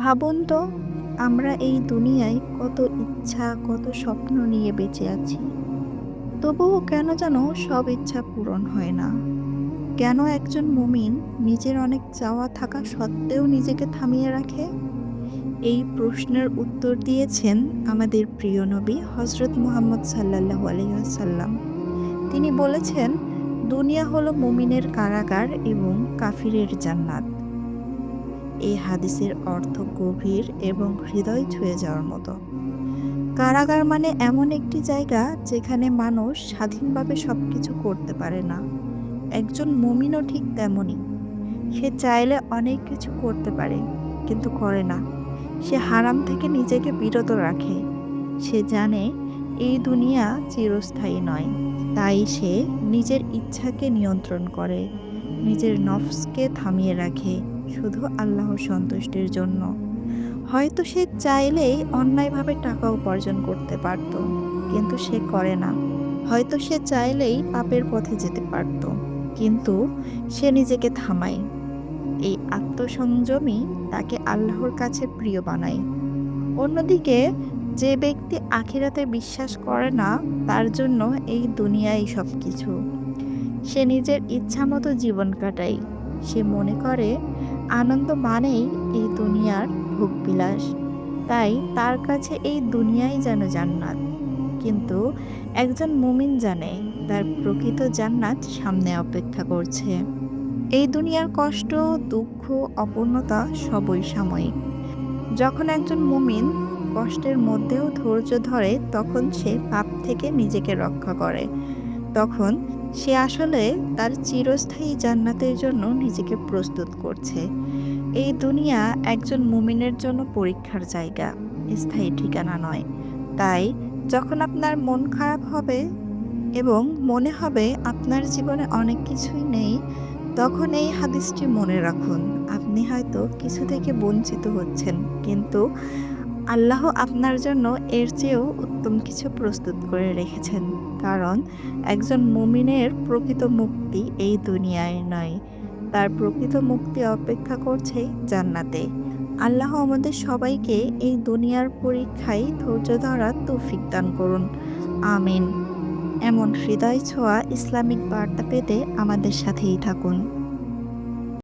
ভাবুন তো, আমরা এই দুনিয়ায় কত ইচ্ছা, কত স্বপ্ন নিয়ে বেঁচে আছি। তবুও কেন যেন সব ইচ্ছা পূরণ হয় না? কেন একজন মুমিন নিজের অনেক চাওয়া থাকা সত্ত্বেও নিজেকে থামিয়ে রাখে? এই প্রশ্নের উত্তর দিয়েছেন আমাদের প্রিয় নবী হযরত মুহাম্মদ সাল্লাল্লাহু আলাইহি ওয়াসাল্লাম। তিনি বলেছেন, দুনিয়া হলো মুমিনের কারাগার এবং কাফিরের জান্নাত। এই হাদিসের অর্থ গভীর এবং হৃদয় ছুঁয়ে যাওয়ার মতো। কারাগার মানে এমন একটি জায়গা যেখানে মানুষ স্বাধীনভাবে সবকিছু করতে পারে না। একজন মুমিনও ঠিক তেমনই। সে চাইলে অনেক কিছু করতে পারে, কিন্তু করে না। সে হারাম থেকে নিজেকে বিরত রাখে। সে জানে এই দুনিয়া চিরস্থায়ী নয়। তাই সে নিজের ইচ্ছাকে নিয়ন্ত্রণ করে, নিজের নফসকে থামিয়ে রাখে শুধু আল্লাহর সন্তুষ্টির জন্য। হয়তো সে চাইলেই অন্যায়ভাবে টাকা উপার্জন করতে পারত, কিন্তু সে করে না। হয়তো সে চাইলেই পাপের পথে যেতে পারত, কিন্তু সে নিজেকে থামায়। এই আত্মসংযমই তাকে আল্লাহর কাছে প্রিয় বানায়। অন্যদিকে যে ব্যক্তি আখিরাতে বিশ্বাস করে না, তার জন্য এই দুনিয়াই সবকিছু। সে নিজের ইচ্ছামতো জীবন কাটায়। সে মনে করে আনন্দ মানেই এই দুনিয়ার ভোগবিলাস। তাই তার কাছে এই দুনিয়াই যেন জান্নাত। কিন্তু একজন মুমিন জানে তার প্রকৃত জান্নাত সামনে অপেক্ষা করছে। এই দুনিয়ার কষ্ট, দুঃখ, অপূর্ণতা সবই সাময়িক। যখন একজন মুমিন কষ্টের মধ্যেও ধৈর্য ধরে, তখন সে পাপ থেকে নিজেকে রক্ষা করে। তখন সে আসলে তার চিরস্থায়ী জান্নাতের জন্য নিজেকে প্রস্তুত করছে। এই দুনিয়া একজন মুমিনের জন্য পরীক্ষার জায়গা, স্থায়ী ঠিকানা নয়। তাই যখন আপনার মন খারাপ হবে এবং মনে হবে আপনার জীবনে অনেক কিছুই নেই, তখন এই হাদিসটি মনে রাখুন। আপনি হয়তো কিছু থেকে বঞ্চিত হচ্ছেন, কিন্তু আল্লাহ আপনার জন্য এর চেয়েও উত্তম কিছু প্রস্তুত করে রেখেছেন। কারণ একজন মুমিনের প্রকৃত মুক্তি এই দুনিয়ায় নয়, তার প্রকৃত মুক্তি অপেক্ষা করছে জান্নাতে। আল্লাহ আমাদের সবাইকে এই দুনিয়ার পরীক্ষায় ধৈর্য ধরার তৌফিক দান করুন। আমিন। এমন হৃদয় ছোঁয়া ইসলামিক বার্তা পেতে আমাদের সাথেই থাকুন।